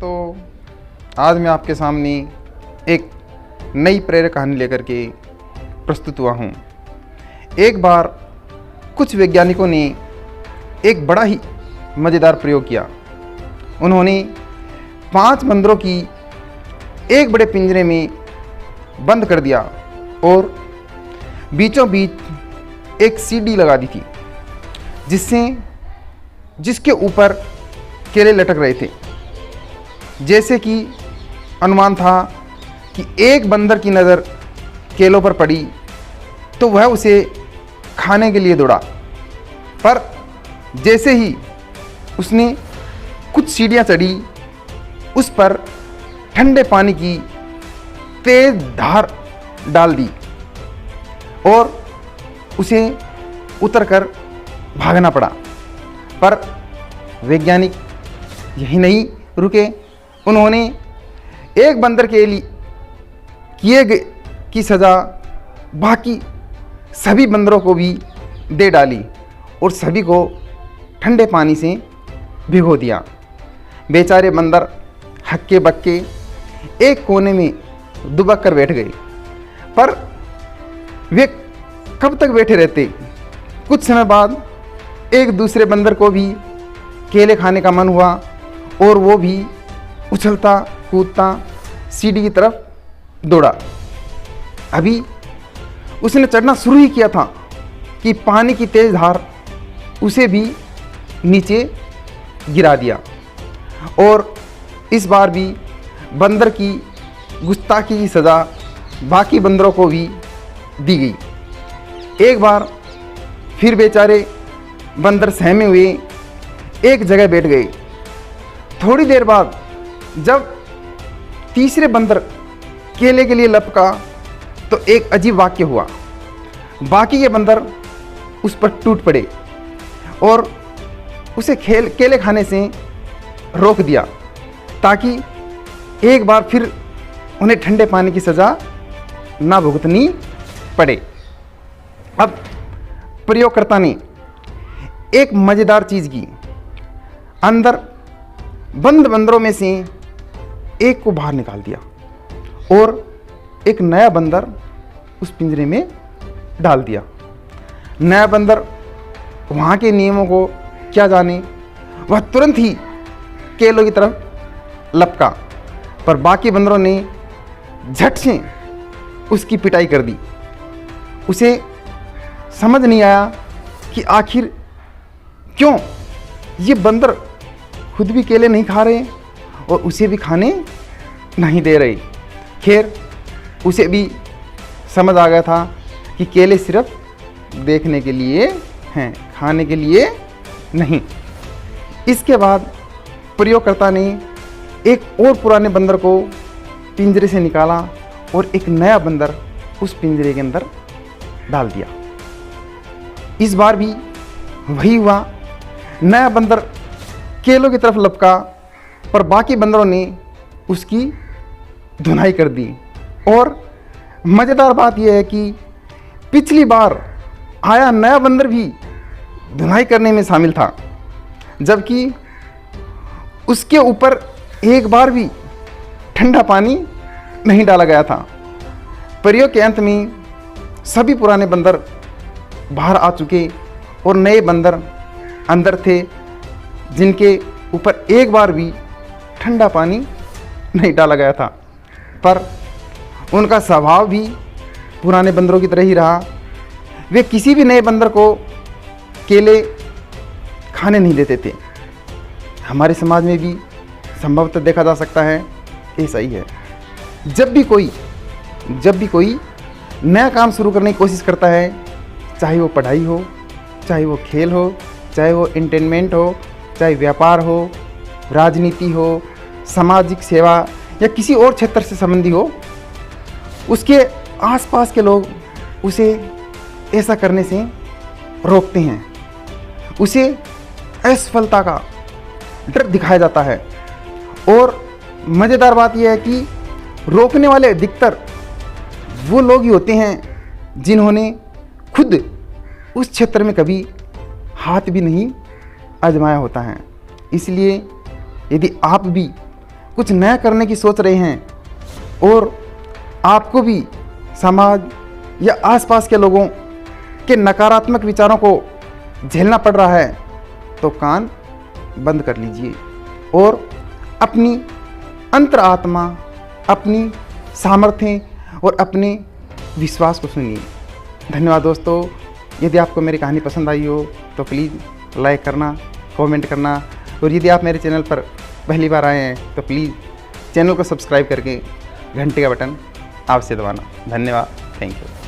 दोस्तों, आज मैं आपके सामने एक नई प्रेरक कहानी लेकर के प्रस्तुत हुआ हूँ। एक बार कुछ वैज्ञानिकों ने एक बड़ा ही मज़ेदार प्रयोग किया। उन्होंने 5 बंदरों की एक बड़े पिंजरे में बंद कर दिया और बीचों बीच एक सीढ़ी लगा दी थी जिसके ऊपर केले लटक रहे थे। जैसे कि अनुमान था कि एक बंदर की नज़र केलों पर पड़ी तो वह उसे खाने के लिए दौड़ा, पर जैसे ही उसने कुछ सीढ़ियाँ चढ़ी, उस पर ठंडे पानी की तेज धार डाल दी और उसे उतरकर भागना पड़ा। पर वैज्ञानिक यही नहीं रुके। उन्होंने एक बंदर के लिए किए गए की सज़ा बाकी सभी बंदरों को भी दे डाली और सभी को ठंडे पानी से भिगो दिया। बेचारे बंदर हक्के बक्के एक कोने में दुबक कर बैठ गए। पर वे कब तक बैठे रहते? कुछ समय बाद एक दूसरे बंदर को भी केले खाने का मन हुआ और वो भी उछलता कूदता सीढ़ी की तरफ दौड़ा। अभी उसने चढ़ना शुरू ही किया था कि पानी की तेज धार उसे भी नीचे गिरा दिया और इस बार भी बंदर की गुस्ताखी की सज़ा बाकी बंदरों को भी दी गई। एक बार फिर बेचारे बंदर सहमे हुए एक जगह बैठ गए। थोड़ी देर बाद जब तीसरे बंदर केले के लिए लपका तो एक अजीब वाक्य हुआ। बाकी के बंदर उस पर टूट पड़े और उसे केले खाने से रोक दिया ताकि एक बार फिर उन्हें ठंडे पानी की सज़ा ना भुगतनी पड़े। अब प्रयोगकर्ता ने एक मज़ेदार चीज़ की। अंदर बंद बंदरों में से एक को बाहर निकाल दिया और एक नया बंदर उस पिंजरे में डाल दिया। नया बंदर वहाँ के नियमों को क्या जाने, वह तुरंत ही केलों की तरफ लपका, पर बाकी बंदरों ने झट से उसकी पिटाई कर दी। उसे समझ नहीं आया कि आखिर क्यों ये बंदर खुद भी केले नहीं खा रहे और उसे भी खाने नहीं दे रहे। खैर, उसे भी समझ आ गया था कि केले सिर्फ देखने के लिए हैं, खाने के लिए नहीं। इसके बाद प्रयोगकर्ता ने एक और पुराने बंदर को पिंजरे से निकाला और एक नया बंदर उस पिंजरे के अंदर डाल दिया। इस बार भी वही हुआ। नया बंदर केलों की तरफ लपका, पर बाकी बंदरों ने उसकी धुनाई कर दी। और मज़ेदार बात यह है कि पिछली बार आया नया बंदर भी धुनाई करने में शामिल था, जबकि उसके ऊपर एक बार भी ठंडा पानी नहीं डाला गया था। प्रयोग के अंत में सभी पुराने बंदर बाहर आ चुके और नए बंदर अंदर थे, जिनके ऊपर एक बार भी ठंडा पानी नहीं डाला गया था। पर उनका स्वभाव भी पुराने बंदरों की तरह ही रहा। वे किसी भी नए बंदर को केले खाने नहीं देते थे। हमारे समाज में भी संभवतः देखा जा सकता है ऐसा ही है। जब भी कोई नया काम शुरू करने की कोशिश करता है, चाहे वो पढ़ाई हो, चाहे वो खेल हो, चाहे वो एंटरटेनमेंट हो, चाहे व्यापार हो, राजनीति हो, सामाजिक सेवा या किसी और क्षेत्र से संबंधी हो, उसके आसपास के लोग उसे ऐसा करने से रोकते हैं। उसे असफलता का डर दिखाया जाता है। और मज़ेदार बात यह है कि रोकने वाले अधिकतर वो लोग ही होते हैं जिन्होंने खुद उस क्षेत्र में कभी हाथ भी नहीं आजमाया होता है। इसलिए यदि आप भी कुछ नया करने की सोच रहे हैं और आपको भी समाज या आसपास के लोगों के नकारात्मक विचारों को झेलना पड़ रहा है तो कान बंद कर लीजिए और अपनी अंतरात्मा, अपनी सामर्थ्य और अपने विश्वास को सुनिए। धन्यवाद दोस्तों। यदि आपको मेरी कहानी पसंद आई हो तो प्लीज़ लाइक करना, कमेंट करना और यदि आप मेरे चैनल पर पहली बार आए हैं तो प्लीज़ चैनल को सब्सक्राइब करके घंटे का बटन अवश्य दबाना। धन्यवाद। Thank you.